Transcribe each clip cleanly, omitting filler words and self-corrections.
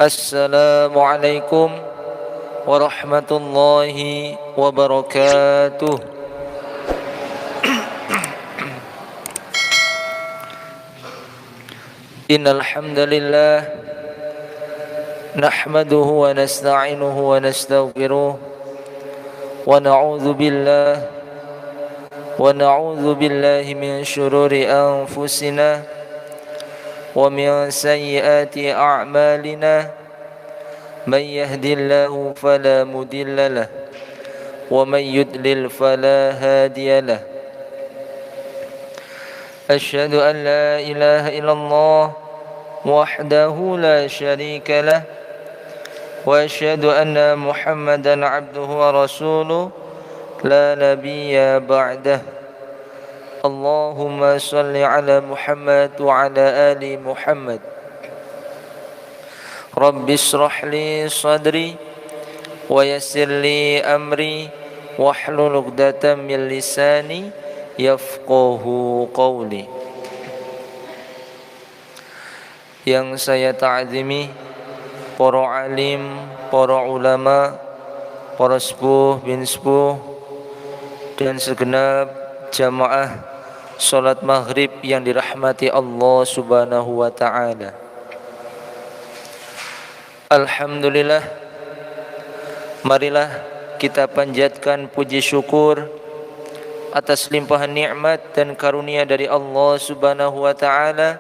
Assalamualaikum warahmatullahi wabarakatuh. Innal hamdalillah nahmaduhu wa nasta'inuhu wa nastaghfiruh wa na'udzu billahi min syururi anfusina wa min sayyiati a'malina man yahdihillahu fala mudilla lahu wa man yudlil fala hadiya lahu. Asyhadu an la ilaha illallah wahdahu la syarika lah wa asyhadu anna Muhammadan abduhu wa rasuluh la nabiyya ba'dah. Allahumma salli ala Muhammad wa ala ali Muhammad. Rabbi shrah li sadri wa yassir li amri wahlul 'uqdatam min lisani yafqahu qawli. Yang saya ta'zimi para alim, para ulama, para sepuh bin sepuh dan segenap jamaah salat maghrib yang dirahmati Allah subhanahu wa ta'ala. Alhamdulillah, marilah kita panjatkan puji syukur atas limpahan nikmat dan karunia dari Allah subhanahu wa ta'ala,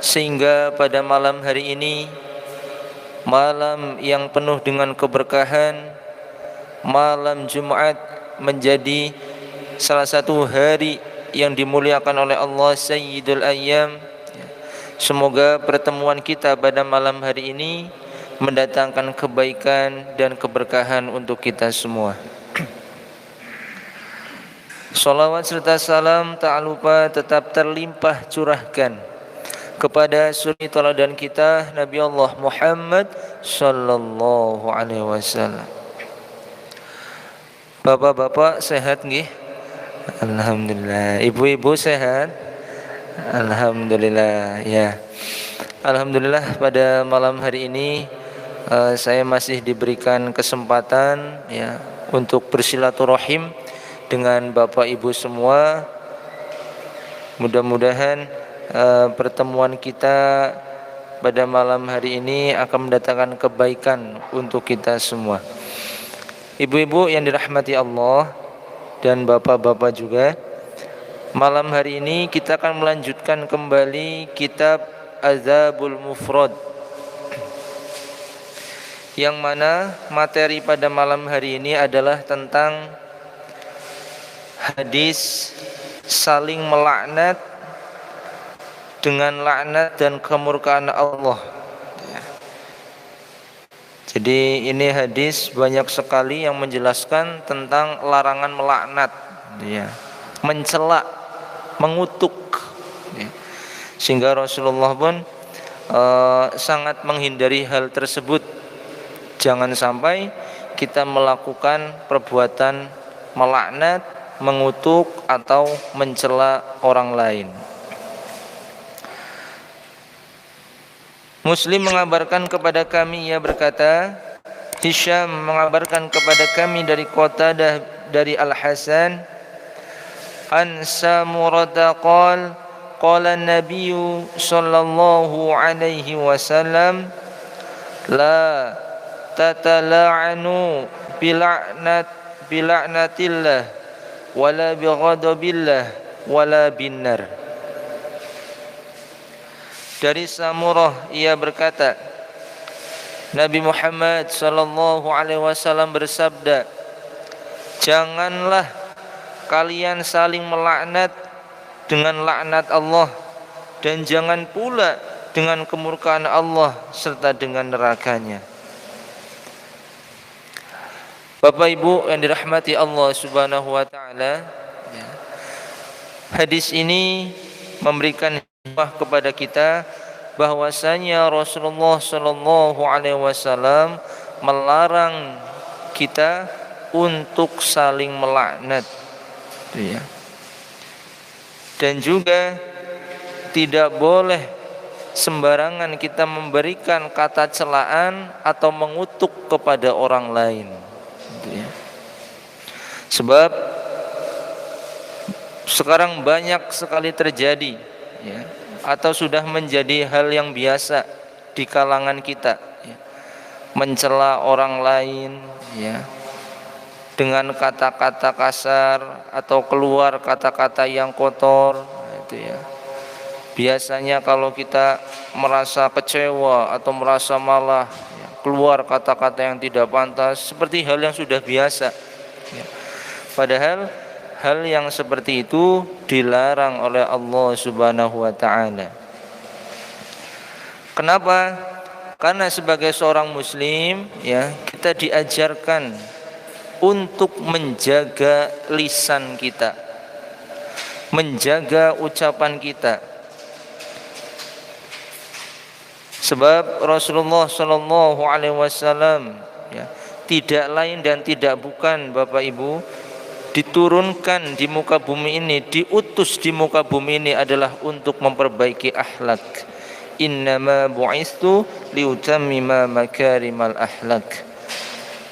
sehingga pada malam hari ini, malam yang penuh dengan keberkahan, malam Jumat, menjadi salah satu hari yang dimuliakan oleh Allah Sayyidul Ayyam. Semoga pertemuan kita pada malam hari ini mendatangkan kebaikan dan keberkahan untuk kita semua. Salawat serta salam tak lupa tetap terlimpah curahkan kepada suri teladan kita Nabi Allah Muhammad sallallahu alaihi wasallam. Bapak-bapak sehat nggih? Alhamdulillah. Ibu-ibu sehat? Alhamdulillah ya. Alhamdulillah pada malam hari ini saya masih diberikan kesempatan ya untuk bersilaturahim dengan Bapak Ibu semua. Mudah-mudahan pertemuan kita pada malam hari ini akan mendatangkan kebaikan untuk kita semua. Ibu-ibu yang dirahmati Allah dan bapak-bapak juga, malam hari ini kita akan melanjutkan kembali kitab Adzabul Mufrad, yang mana materi pada malam hari ini adalah tentang hadis saling melaknat dengan laknat dan kemurkaan Allah. Jadi ini hadis banyak sekali yang menjelaskan tentang larangan melaknat, ya, mencela, mengutuk, ya. Sehingga Rasulullah pun sangat menghindari hal tersebut. Jangan sampai kita melakukan perbuatan melaknat, mengutuk atau mencela orang lain. Muslim mengabarkan kepada kami, ia berkata, Hisham mengabarkan kepada kami dari Qatadah dari Al-Hasan, an Samurata qala an-nabiy sallallahu alaihi wasallam, la tatala'anu bila'natillah wala bighadabillah wala binnar. Dari Samurah, ia berkata, Nabi Muhammad sallallahu alaihi wasallam bersabda, janganlah kalian saling melaknat dengan laknat Allah, dan jangan pula dengan kemurkaan Allah serta dengan nerakanya. Bapak Ibu yang dirahmati Allah subhanahu wa ta'ala, hadis ini memberikan hikmah kepada kita bahwasanya Rasulullah sallallahu alaihi wasallam melarang kita untuk saling melaknat, ya. Dan juga tidak boleh sembarangan kita memberikan kata celaan atau mengutuk kepada orang lain, gitu ya. Sebab sekarang banyak sekali terjadi, ya, atau sudah menjadi hal yang biasa di kalangan kita, ya, mencela orang lain, ya, dengan kata-kata kasar atau keluar kata-kata yang kotor, itu ya. Biasanya kalau kita merasa kecewa atau merasa malah, ya, keluar kata-kata yang tidak pantas seperti hal yang sudah biasa, ya. Padahal hal yang seperti itu dilarang oleh Allah Subhanahu wa taala. Kenapa? Karena sebagai seorang muslim, ya, kita diajarkan untuk menjaga lisan kita, menjaga ucapan kita. Sebab Rasulullah Shallallahu Alaihi Wasallam, ya, tidak lain dan tidak bukan, Bapak Ibu, diturunkan di muka bumi ini, diutus di muka bumi ini adalah untuk memperbaiki akhlak. Innama bu'istu liutammima makarimal akhlak.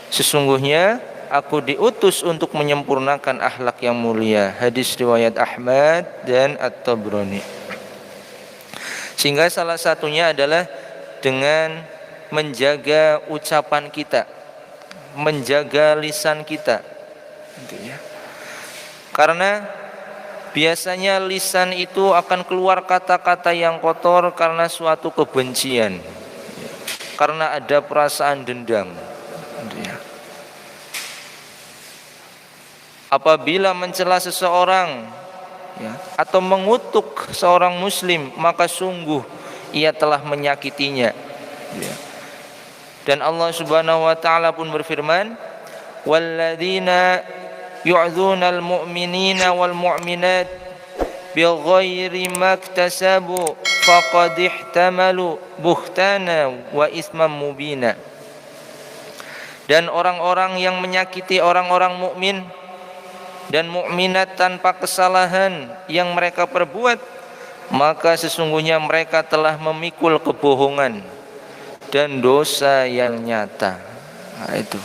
Sesungguhnya aku diutus untuk menyempurnakan akhlak yang mulia. Hadis riwayat Ahmad dan At-Tabrani. Sehingga salah satunya adalah dengan menjaga ucapan kita, menjaga lisan kita, gitu ya. Karena biasanya lisan itu akan keluar kata-kata yang kotor karena suatu kebencian, karena ada perasaan dendam, gitu ya. Apabila mencela seseorang, ya, atau mengutuk seorang muslim, maka sungguh ia telah menyakitinya, ya. Dan Allah Subhanahu wa taala pun berfirman, walladzina yu'dzunal mu'minina wal mu'minat bighairi maktasabu faqad ihtamalu buhtana wa isman mubina. Dan orang-orang yang menyakiti orang-orang mukmin dan mukminat tanpa kesalahan yang mereka perbuat, maka sesungguhnya mereka telah memikul kebohongan dan dosa yang nyata. Nah, itu.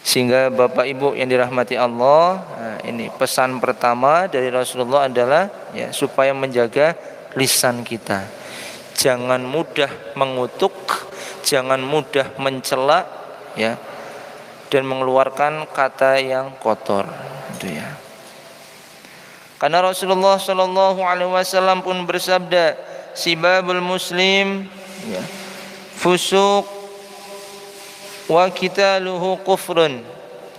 Sehingga Bapak Ibu yang dirahmati Allah, nah, ini pesan pertama dari Rasulullah adalah, ya, supaya menjaga lisan kita. Jangan mudah mengutuk, jangan mudah mencela, ya, dan mengeluarkan kata yang kotor, gitu ya. Karena Rasulullah Shallallahu Alaihi Wasallam pun bersabda, sibabul muslim, ya, fusuk wa qitaluhu kufrun.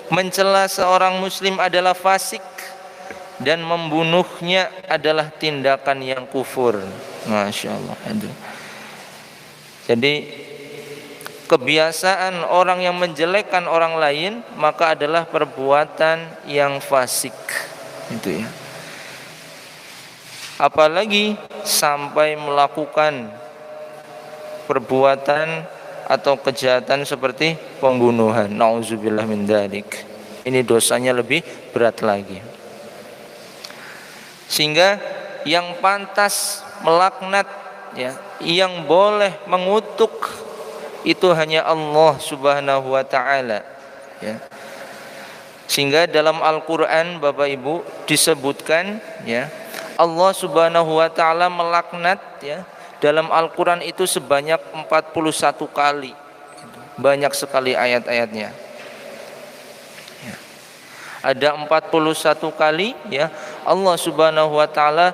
Mencela seorang muslim adalah fasik dan membunuhnya adalah tindakan yang kufur. Masya Allah. Jadi kebiasaan orang yang menjelekkan orang lain maka adalah perbuatan yang fasik, itu ya. Apalagi sampai melakukan perbuatan atau kejahatan seperti pembunuhan. Nauzubillah min dzalik. Ini dosanya lebih berat lagi. Sehingga yang pantas melaknat, ya, yang boleh mengutuk itu hanya Allah Subhanahu wa taala, ya. Sehingga dalam Al-Qur'an Bapak Ibu disebutkan, ya, Allah Subhanahu wa taala melaknat, ya, dalam Al-Quran itu sebanyak 41 kali. Banyak sekali ayat-ayatnya, ya. Ada 41 kali, ya, Allah Subhanahu wa taala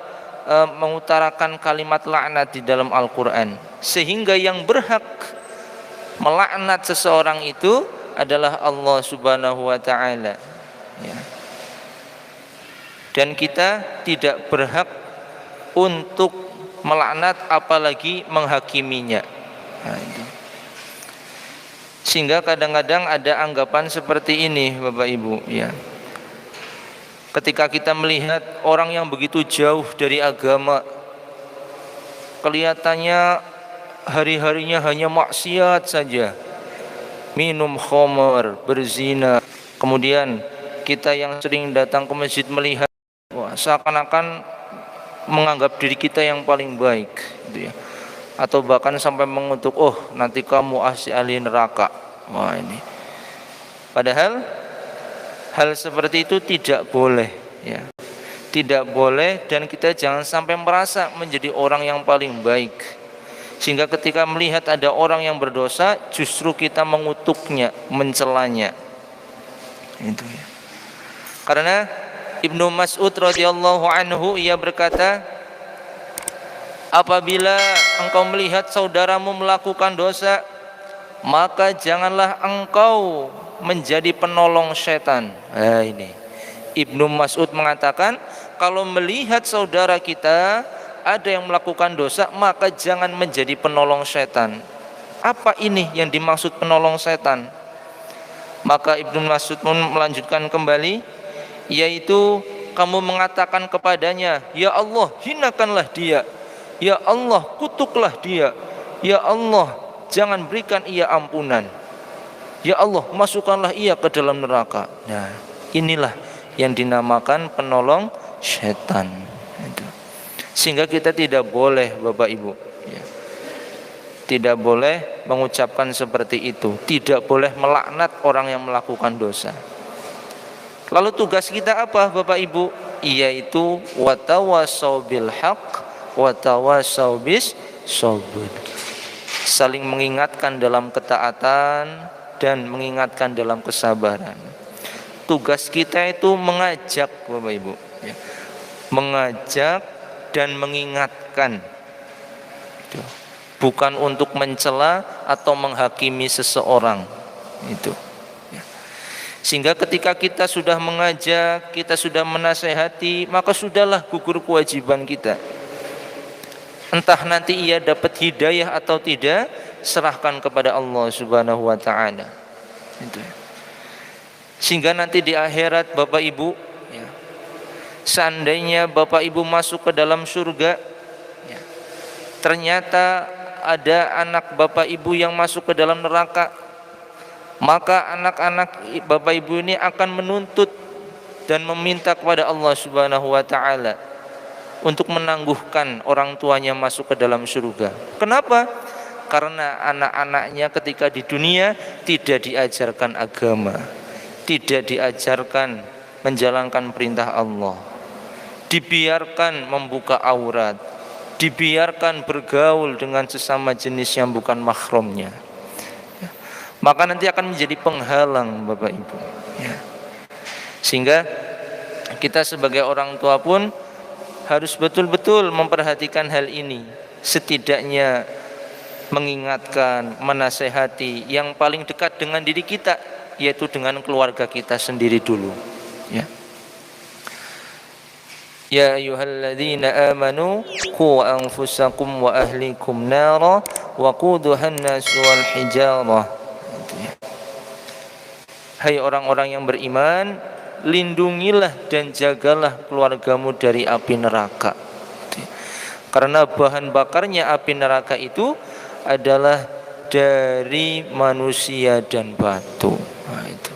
mengutarakan kalimat laknat di dalam Al-Quran. Sehingga yang berhak melaknat seseorang itu adalah Allah Subhanahu wa taala, ya. Dan kita tidak berhak untuk melaknat apalagi menghakiminya. Nah, itu. Sehingga kadang-kadang ada anggapan seperti ini Bapak Ibu, ya. Ketika kita melihat orang yang begitu jauh dari agama, kelihatannya hari-harinya hanya maksiat saja, minum khamar, berzina. Kemudian kita yang sering datang ke masjid melihat, wah, seakan-akan menganggap diri kita yang paling baik, gitu ya. atau bahkan sampai mengutuk, oh nanti kamu ahli neraka. Wah ini. Padahal hal seperti itu tidak boleh, ya. Tidak boleh, dan kita jangan sampai merasa menjadi orang yang paling baik, sehingga ketika melihat ada orang yang berdosa justru kita mengutuknya, mencelanya. Itu ya. Karena Ibnu Mas'ud radhiyallahu anhu ia berkata, apabila engkau melihat saudaramu melakukan dosa, maka janganlah engkau menjadi penolong setan. Nah, ini Ibnu Mas'ud mengatakan, kalau melihat saudara kita ada yang melakukan dosa, maka jangan menjadi penolong setan. Apa ini yang dimaksud penolong setan? Maka Ibnu Mas'ud pun melanjutkan kembali, yaitu kamu mengatakan kepadanya, ya Allah hinakanlah dia, ya Allah kutuklah dia, ya Allah jangan berikan ia ampunan, ya Allah masukkanlah ia ke dalam neraka. Nah inilah yang dinamakan penolong setan. Sehingga kita tidak boleh Bapak Ibu, ya, tidak boleh mengucapkan seperti itu, tidak boleh melaknat orang yang melakukan dosa. Lalu tugas kita apa Bapak Ibu? Yaitu watawasau bil haq watawasau bis sabr. Saling mengingatkan dalam ketaatan dan mengingatkan dalam kesabaran. Tugas kita itu mengajak Bapak Ibu, ya. Mengajak dan mengingatkan, bukan untuk mencela atau menghakimi seseorang. Itu. Sehingga ketika kita sudah mengajak, kita sudah menasehati, maka sudahlah gugur kewajiban kita. Entah nanti ia dapat hidayah atau tidak, serahkan kepada Allah Subhanahu wa taala. Itu. Sehingga nanti di akhirat Bapak Ibu, ya, seandainya Bapak Ibu masuk ke dalam surga, ya, ternyata ada anak Bapak Ibu yang masuk ke dalam neraka, maka anak-anak Bapak Ibu ini akan menuntut dan meminta kepada Allah Subhanahu wa taala untuk menangguhkan orang tuanya masuk ke dalam surga. Kenapa? Karena anak-anaknya ketika di dunia tidak diajarkan agama, tidak diajarkan menjalankan perintah Allah, dibiarkan membuka aurat, dibiarkan bergaul dengan sesama jenis yang bukan mahramnya. Maka nanti akan menjadi penghalang Bapak Ibu, ya. Sehingga kita sebagai orang tua pun harus betul-betul memperhatikan hal ini. Setidaknya mengingatkan, menasehati yang paling dekat dengan diri kita, yaitu dengan keluarga kita sendiri dulu, ya. Ya ayyuhalladzina amanu qu anfusakum wa ahlikum nara wa quduhan nas wal hijarah. Hai orang-orang yang beriman, lindungilah dan jagalah keluargamu dari api neraka. Karena bahan bakarnya api neraka itu adalah dari manusia dan batu. Nah, itu.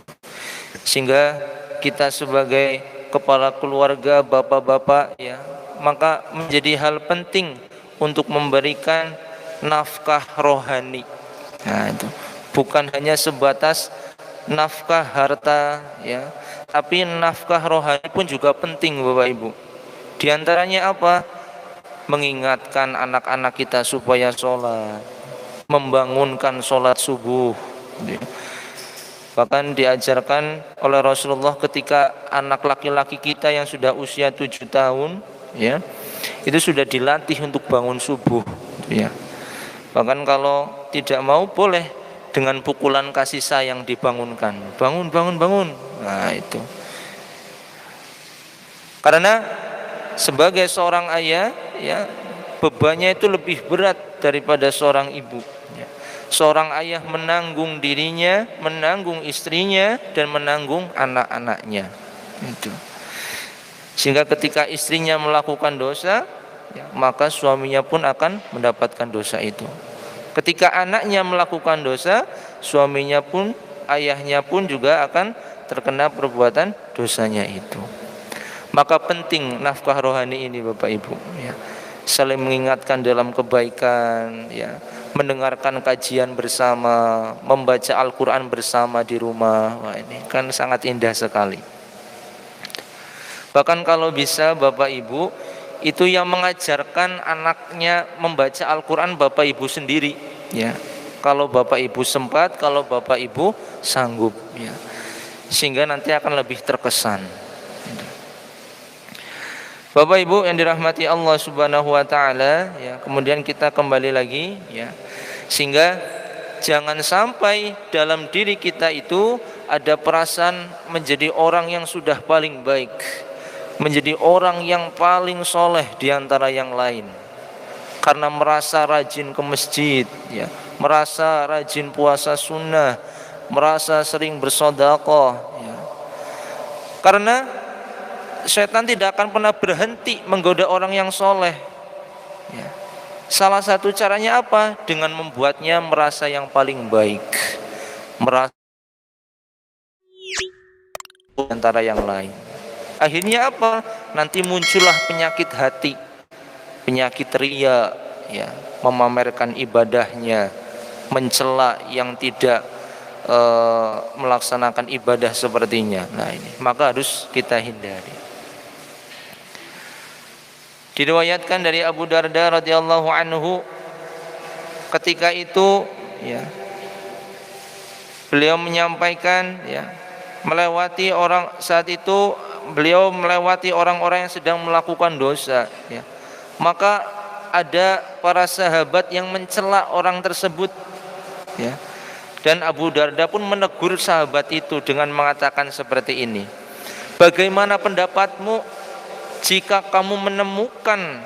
Sehingga kita sebagai kepala keluarga, bapak-bapak, ya, maka menjadi hal penting untuk memberikan nafkah rohani. Nah, itu bukan hanya sebatas nafkah harta, ya, tapi nafkah rohani pun juga penting Bapak Ibu. Di antaranya apa? Mengingatkan anak-anak kita supaya sholat, membangunkan sholat subuh. Bahkan diajarkan oleh Rasulullah ketika anak laki-laki kita yang sudah usia 7 tahun, ya, itu sudah dilatih untuk bangun subuh, ya. Bahkan kalau tidak mau boleh dengan pukulan kasih sayang dibangunkan, bangun, bangun, bangun. Nah itu. Karena sebagai seorang ayah, ya, bebannya itu lebih berat daripada seorang ibu, ya. Seorang ayah menanggung dirinya, menanggung istrinya, dan menanggung anak-anaknya. Itu. Sehingga ketika istrinya melakukan dosa, ya, maka suaminya pun akan mendapatkan dosa itu. Ketika anaknya melakukan dosa, suaminya pun, ayahnya pun juga akan terkena perbuatan dosanya itu. Maka penting nafkah rohani ini Bapak Ibu, ya. saling mengingatkan dalam kebaikan, ya, mendengarkan kajian bersama, membaca Al-Quran bersama di rumah. Wah, ini kan sangat indah sekali. Bahkan kalau bisa Bapak Ibu itu yang mengajarkan anaknya membaca Al-Quran Bapak Ibu sendiri, ya. Kalau Bapak Ibu sempat, kalau Bapak Ibu sanggup, ya, sehingga nanti akan lebih terkesan. Bapak Ibu yang dirahmati Allah Subhanahu wa taala, ya, kemudian kita kembali lagi, ya. Sehingga jangan sampai dalam diri kita itu ada perasaan menjadi orang yang sudah paling baik, menjadi orang yang paling soleh di antara yang lain, karena merasa rajin ke masjid, ya, merasa rajin puasa sunnah, merasa sering bersedekah, ya. Karena setan tidak akan pernah berhenti menggoda orang yang soleh, ya. Salah satu caranya apa? Dengan membuatnya merasa yang paling baik, merasa antara yang lain. Akhirnya apa? Nanti muncullah penyakit hati, penyakit ria, ya, memamerkan ibadahnya, mencela yang tidak melaksanakan ibadah sepertinya. Nah, ini maka harus kita hindari. Diriwayatkan dari Abu Darda radhiyallahu anhu, ketika itu, ya, beliau menyampaikan, ya, melewati orang, saat itu beliau melewati orang-orang yang sedang melakukan dosa, ya. Maka ada para sahabat yang mencela orang tersebut, ya. Dan Abu Darda pun menegur sahabat itu dengan mengatakan seperti ini, bagaimana pendapatmu jika kamu menemukan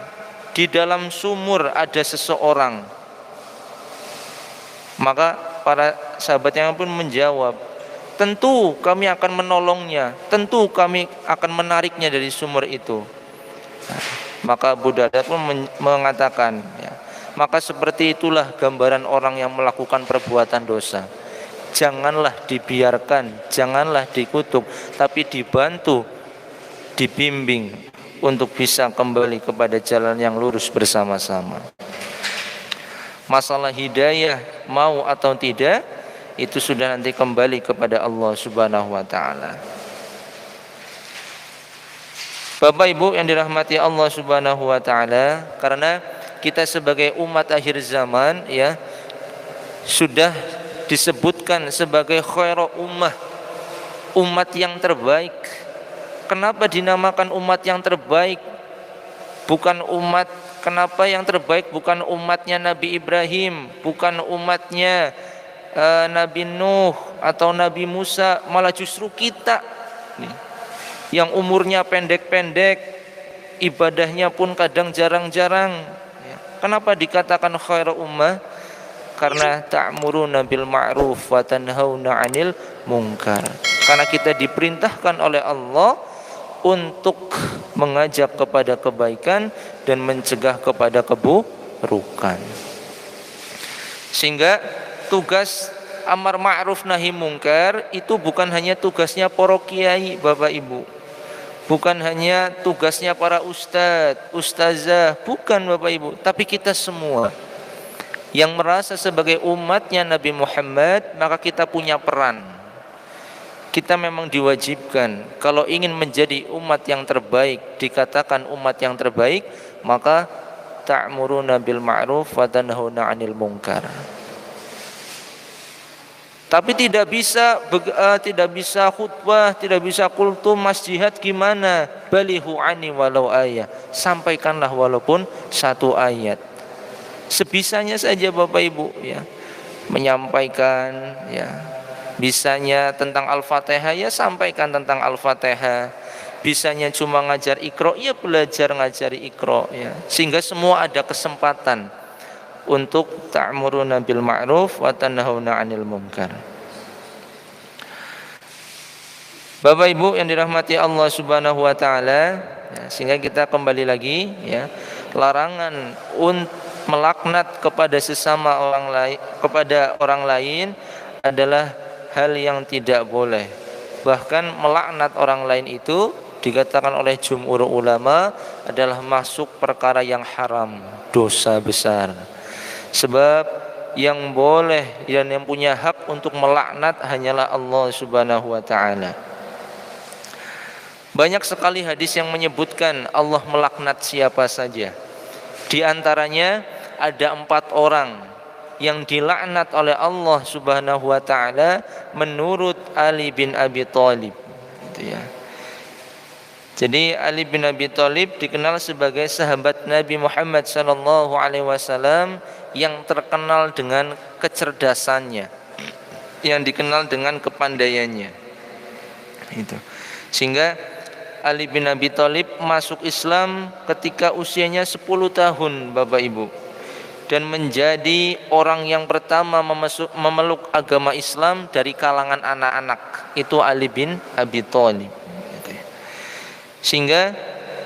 di dalam sumur ada seseorang? Maka para sahabat yang pun menjawab, tentu kami akan menolongnya, tentu kami akan menariknya dari sumur itu. Maka Abu Darda pun mengatakan, ya, maka seperti itulah gambaran orang yang melakukan perbuatan dosa. Janganlah dibiarkan, janganlah dikutuk, tapi dibantu, dibimbing untuk bisa kembali kepada jalan yang lurus bersama-sama. Masalah hidayah mau atau tidak itu sudah nanti kembali kepada Allah Subhanahu wa taala. Bapak Ibu yang dirahmati Allah Subhanahu wa taala, karena kita sebagai umat akhir zaman, ya, sudah disebutkan sebagai khairu ummah, umat yang terbaik. Kenapa dinamakan umat yang terbaik? Bukan umat, kenapa yang terbaik bukan umatnya Nabi Ibrahim, bukan umatnya Nabi Nuh atau Nabi Musa, malah justru kita nih, yang umurnya pendek-pendek, ibadahnya pun kadang jarang-jarang, ya. Kenapa dikatakan khairu ummah? Karena ta'muruna bil ma'ruf wa tanhauna 'anil munkar. Karena kita diperintahkan oleh Allah untuk mengajak kepada kebaikan dan mencegah kepada keburukan. Sehingga tugas amar ma'ruf nahi mungkar itu bukan hanya tugasnya para kiai, Bapak Ibu, bukan hanya tugasnya para ustadz, ustazah, bukan Bapak Ibu, tapi kita semua yang merasa sebagai umatnya Nabi Muhammad, maka kita punya peran. Kita memang diwajibkan, kalau ingin menjadi umat yang terbaik, dikatakan umat yang terbaik, maka ta'muruna bil ma'ruf wa tanhauna 'anil munkar. Tapi tidak bisa khutbah, tidak bisa kultum mas jihad, gimana? Balighu ani walau ayat, sampaikanlah walaupun satu ayat. Sebisanya saja Bapak Ibu, ya, menyampaikan, ya. Bisanya tentang Al-Fatihah, ya sampaikan tentang Al-Fatihah. Bisanya cuma ngajar Iqra, ya belajar ngajari Iqra, ya. Sehingga semua ada kesempatan untuk ta'muruna bil ma'ruf wa tanhauna 'anil munkar. Bapak Ibu yang dirahmati Allah Subhanahu wa taala, ya, sehingga kita kembali lagi, ya, larangan untuk melaknat kepada sesama orang lain, kepada orang lain adalah hal yang tidak boleh. Bahkan melaknat orang lain itu dikatakan oleh jumhur ulama adalah masuk perkara yang haram, dosa besar. Sebab yang boleh dan yang punya hak untuk melaknat hanyalah Allah Subhanahu wa taala. Banyak sekali hadis yang menyebutkan Allah melaknat siapa saja. Di antaranya ada 4 orang yang dilaknat oleh Allah Subhanahu wa taala menurut Ali bin Abi Thalib, gitu ya. Jadi Ali bin Abi Thalib dikenal sebagai sahabat Nabi Muhammad sallallahu alaihi wasallam yang terkenal dengan kecerdasannya, yang dikenal dengan kepandaiannya. Itu. Sehingga Ali bin Abi Thalib masuk Islam ketika usianya 10 tahun, Bapak Ibu. Dan menjadi orang yang pertama memeluk agama Islam dari kalangan anak-anak. Itu Ali bin Abi Thalib. Sehingga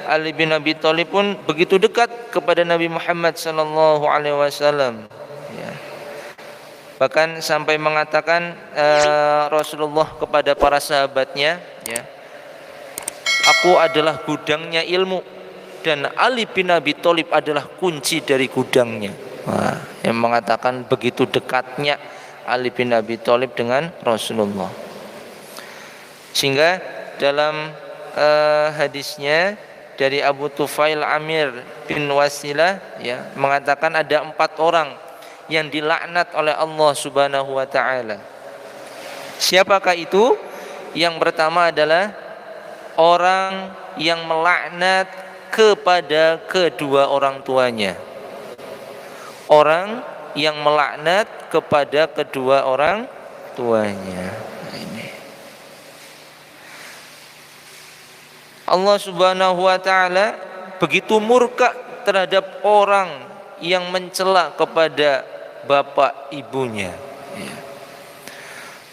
Ali bin Abi Thalib pun begitu dekat kepada Nabi Muhammad sallallahu alaihi wasallam, ya. Bahkan sampai mengatakan Rasulullah kepada para sahabatnya, ya, aku adalah gudangnya ilmu dan Ali bin Abi Thalib adalah kunci dari gudangnya. Wah, yang mengatakan begitu dekatnya Ali bin Abi Thalib dengan Rasulullah. Sehingga dalam hadisnya dari Abu Tufail Amir bin Wasilah, ya, mengatakan ada 4 orang yang dilaknat oleh Allah Subhanahu wa taala. Siapakah itu? Yang pertama adalah orang yang melaknat kepada kedua orang tuanya. Orang yang melaknat kepada kedua orang tuanya. Allah Subhanahu wa taala begitu murka terhadap orang yang mencela kepada bapak ibunya, ya.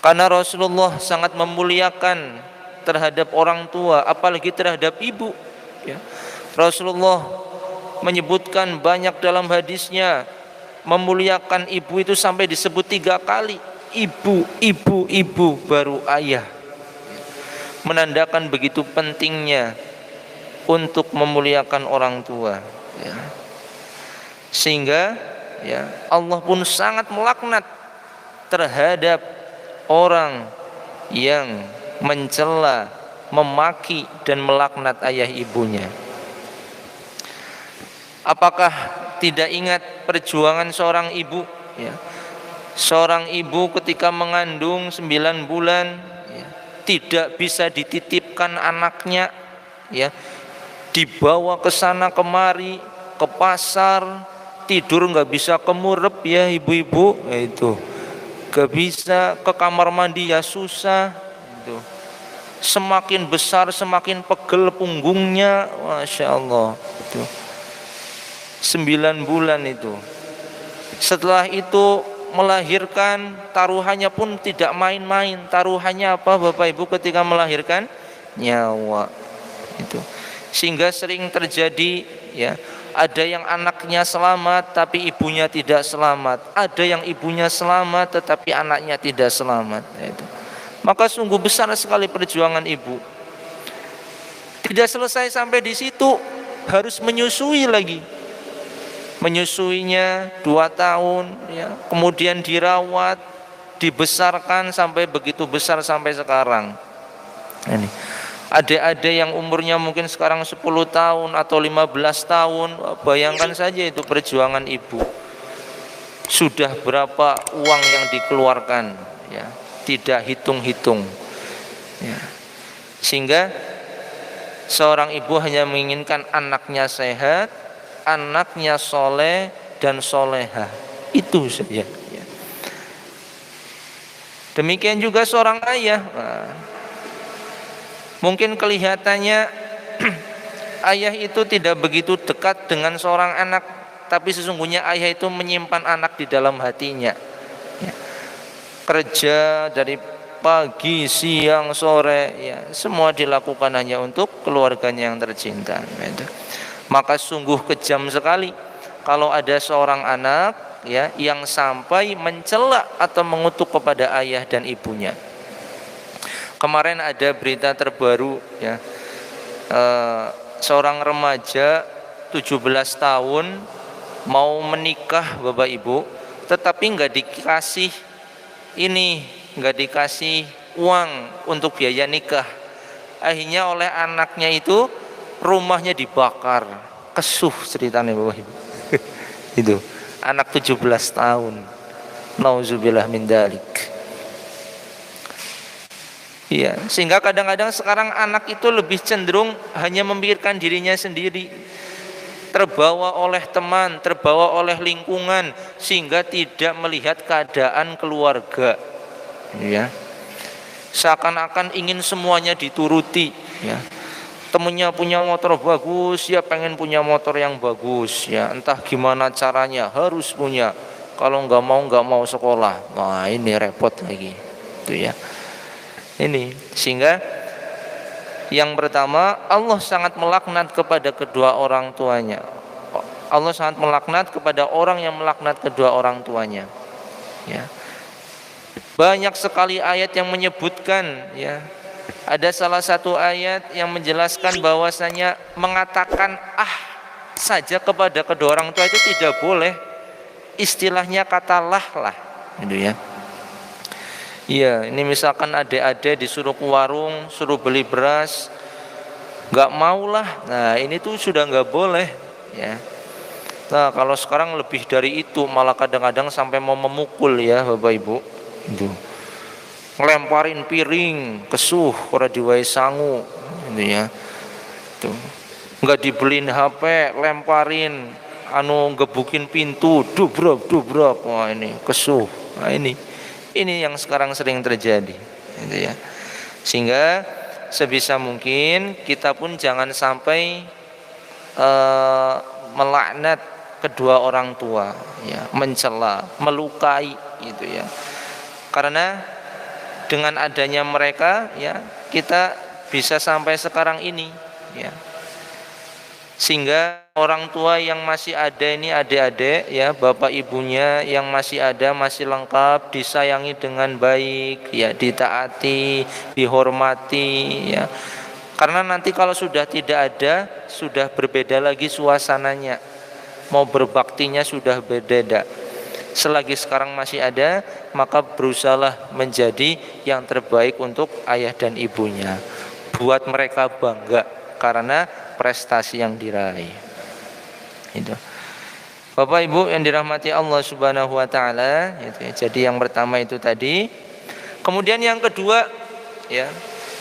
Karena Rasulullah sangat memuliakan terhadap orang tua, apalagi terhadap ibu, ya. Rasulullah menyebutkan banyak dalam hadisnya memuliakan ibu itu sampai disebut 3 kali. Ibu baru ayah. Menandakan begitu pentingnya untuk memuliakan orang tua, ya. Sehingga, ya, Allah pun sangat melaknat terhadap orang yang mencela, memaki dan melaknat ayah ibunya. Apakah tidak ingat perjuangan seorang ibu, ya? Seorang ibu ketika mengandung 9 bulan, tidak bisa dititipkan anaknya, ya, dibawa ke sana kemari, ke pasar, tidur nggak bisa kemurep, ya ibu-ibu, ya itu, nggak bisa ke kamar mandi, ya susah, itu. Semakin besar semakin pegel punggungnya, masya Allah, itu 9 bulan itu. Setelah itu melahirkan, taruhannya pun tidak main-main. Taruhannya apa, Bapak Ibu, ketika melahirkan? Nyawa, itu. Sehingga sering terjadi, ya, ada yang anaknya selamat tapi ibunya tidak selamat, ada yang ibunya selamat tetapi anaknya tidak selamat, ya, itu. Maka sungguh besar sekali perjuangan ibu. Tidak selesai sampai di situ, harus menyusui lagi. Menyusuinya 2 tahun, ya, kemudian dirawat, dibesarkan sampai begitu besar sampai sekarang. Ini adik-adik yang umurnya mungkin sekarang 10 tahun atau 15 tahun, bayangkan saja itu perjuangan ibu. Sudah berapa uang yang dikeluarkan, ya, tidak hitung-hitung, ya. Sehingga seorang ibu hanya menginginkan anaknya sehat, anaknya soleh dan soleha, itu saja, ya. Demikian juga seorang ayah. Nah, mungkin kelihatannya ayah itu tidak begitu dekat dengan seorang anak, tapi sesungguhnya ayah itu menyimpan anak di dalam hatinya, ya. Kerja dari pagi, siang, sore, ya, semua dilakukan hanya untuk keluarganya yang tercinta, ya. Maka sungguh kejam sekali kalau ada seorang anak, ya, yang sampai mencela atau mengutuk kepada ayah dan ibunya. Kemarin ada berita terbaru, ya, seorang remaja 17 tahun mau menikah Bapak Ibu, tetapi nggak dikasih nggak dikasih uang untuk biaya nikah. Akhirnya oleh anaknya itu rumahnya dibakar. Kesuh ceritanya Bapak Ibu. Itu anak 17 tahun. Nauzubillah min dzalik. Iya, sehingga kadang-kadang sekarang anak itu lebih cenderung hanya memikirkan dirinya sendiri, terbawa oleh teman, terbawa oleh lingkungan, sehingga tidak melihat keadaan keluarga. Ya, seakan-akan ingin semuanya dituruti. Ya, temennya punya motor bagus, ya pengen punya motor yang bagus. Ya, entah gimana caranya harus punya. Kalau nggak mau sekolah, wah ini repot lagi. Itu ya. Ini sehingga yang pertama, Allah sangat melaknat kepada kedua orang tuanya. Allah sangat melaknat kepada orang yang melaknat kedua orang tuanya. Ya. Banyak sekali ayat yang menyebutkan, ya. Ada salah satu ayat yang menjelaskan bahwasanya mengatakan saja kepada kedua orang tua itu tidak boleh. Istilahnya kata lah, gitu ya. Iya, ini misalkan adik-adik disuruh ke warung, suruh beli beras, nggak mau lah. Nah, ini tuh sudah nggak boleh, ya. Nah, kalau sekarang lebih dari itu, malah kadang-kadang sampai mau memukul ya, Bapak Ibu. Itu, ngelemparin piring, kesuh, ora diwai sangu, gitu ya. Tuh, nggak dibeliin HP, lemparin, gebukin pintu, dubrok, wah ini kesuh. Nah, ini yang sekarang sering terjadi, gitu ya. Sehingga sebisa mungkin kita pun jangan sampai melaknat kedua orang tua, ya, mencela, melukai, gitu ya. Karena dengan adanya mereka, ya, kita bisa sampai sekarang ini, ya. Sehingga orang tua yang masih ada ini adik-adik, ya, bapak ibunya yang masih ada, masih lengkap, disayangi dengan baik, ya, ditaati, dihormati, ya. Karena nanti kalau sudah tidak ada, sudah berbeda lagi suasananya. Mau berbaktinya sudah berbeda. Selagi sekarang masih ada, maka berusahalah menjadi yang terbaik untuk ayah dan ibunya. Buat mereka bangga karena prestasi yang diraih. Itu. Bapak Ibu yang dirahmati Allah Subhanahu wa taala, itu ya. Jadi yang pertama itu tadi. Kemudian yang kedua, ya.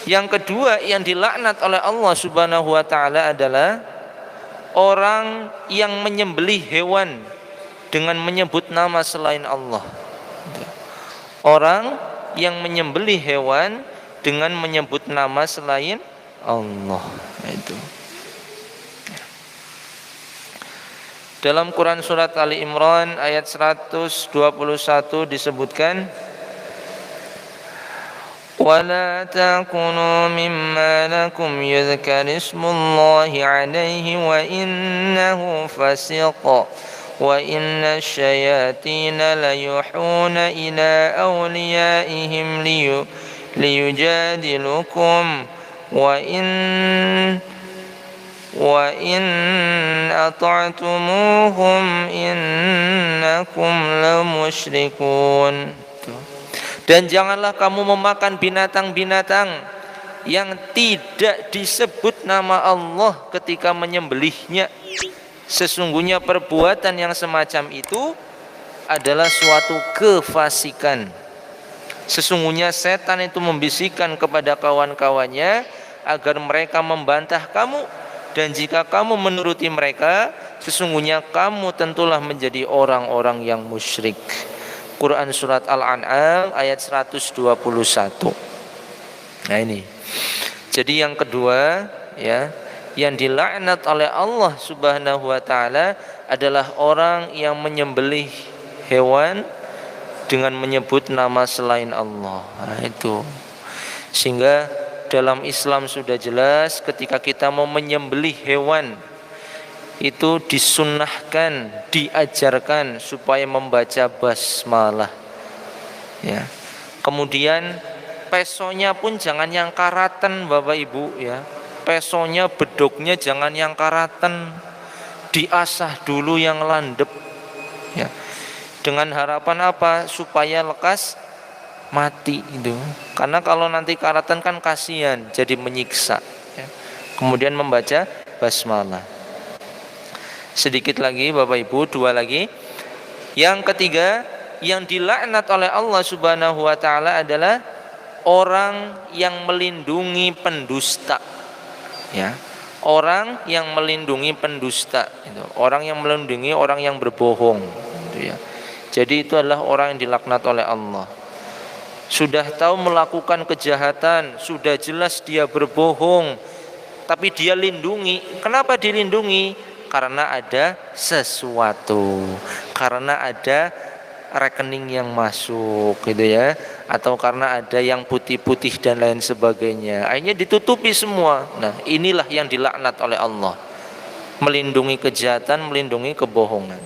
Yang kedua yang dilaknat oleh Allah Subhanahu wa taala adalah orang yang menyembelih hewan dengan menyebut nama selain Allah. Orang yang menyembelih hewan dengan menyebut nama selain Allah. Itu. Dalam Quran surat Ali Imran ayat 121 disebutkan, وَلَا تَكُونُوا مِمَّا لَكُمْ يُذْكَرِ اسْمُ اللَّهِ عَلَيْهِ وَإِنَّهُ فَسِقٌ وَإِنَّ الشَّيَاطِينَ لَيُوحُونَ إِلَى أَوْلِيَائِهِمْ لِيُجَادِلُوكُمْ وَإِنْ أَطَعْتُمُوهُمْ إِنَّكُمْ لَمُشْرِكُونَ. Dan janganlah kamu memakan binatang-binatang yang tidak disebut nama Allah ketika menyembelihnya. Sesungguhnya perbuatan yang semacam itu adalah suatu kefasikan. Sesungguhnya setan itu membisikkan kepada kawan-kawannya agar mereka membantah kamu, dan jika kamu menuruti mereka, sesungguhnya kamu tentulah menjadi orang-orang yang musyrik. Quran surat Al-An'am ayat 121. Nah ini. Jadi yang kedua, ya, yang dilaknat oleh Allah Subhanahu wa taala adalah orang yang menyembelih hewan dengan menyebut nama selain Allah. Nah, itu. Sehingga dalam Islam sudah jelas ketika kita mau menyembelih hewan itu disunnahkan, diajarkan supaya membaca basmalah, ya. Kemudian pesonya pun jangan yang karatan Bapak Ibu, ya. pesonya, bedognya jangan yang karatan, diasah dulu yang landep, ya. Dengan harapan apa? Supaya lekas mati itu. Karena kalau nanti karatan kan kasihan, jadi menyiksa, ya. Kemudian membaca basmalah. Sedikit lagi Bapak Ibu, dua lagi. Yang ketiga, yang dilaknat oleh Allah Subhanahu wa taala adalah orang yang melindungi pendusta, ya. Orang yang melindungi pendusta itu, orang yang melindungi orang yang berbohong, gitu ya. Jadi itu adalah orang yang dilaknat oleh Allah. Sudah tahu melakukan kejahatan, sudah jelas dia berbohong, tapi dia lindungi. Kenapa dilindungi? Karena ada sesuatu, karena ada rekening yang masuk, gitu ya, atau karena ada yang putih-putih dan lain sebagainya. Akhirnya ditutupi semua. Nah, inilah yang dilaknat oleh Allah. Melindungi kejahatan, melindungi kebohongan.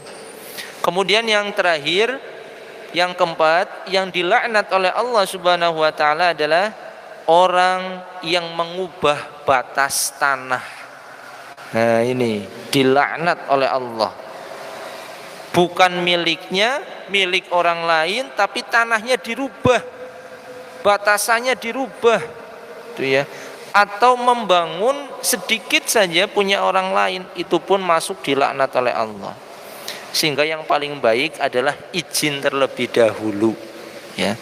Kemudian yang terakhir, yang keempat, yang dilaknat oleh Allah Subhanahu wa taala adalah orang yang mengubah batas tanah. Nah, ini dilaknat oleh Allah. Bukan miliknya, milik orang lain, tapi tanahnya dirubah, batasannya dirubah, itu ya. Atau membangun sedikit saja punya orang lain, itu pun masuk dilaknat oleh Allah. Sehingga yang paling baik adalah izin terlebih dahulu, ya.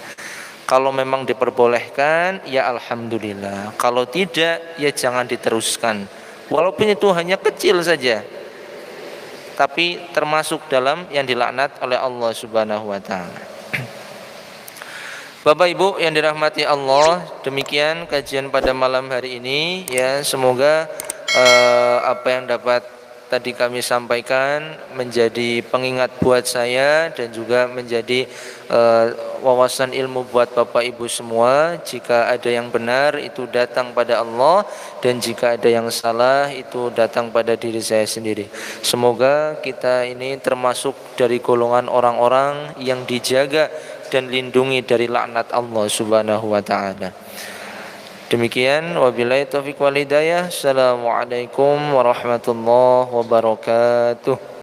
Kalau memang diperbolehkan, ya alhamdulillah. Kalau tidak, ya jangan diteruskan. Walaupun itu hanya kecil saja, tapi termasuk dalam yang dilaknat oleh Allah Subhanahu wa taala. Bapak Ibu yang dirahmati Allah, demikian kajian pada malam hari ini, ya. Semoga apa yang dapat tadi kami sampaikan menjadi pengingat buat saya dan juga menjadi wawasan ilmu buat Bapak Ibu semua. Jika ada yang benar itu datang pada Allah, dan jika ada yang salah itu datang pada diri saya sendiri. Semoga kita ini termasuk dari golongan orang-orang yang dijaga dan lindungi dari laknat Allah Subhanahu wa taala. Demikian, wabillahi taufiq wal hidayah. Assalamualaikum warahmatullahi wabarakatuh.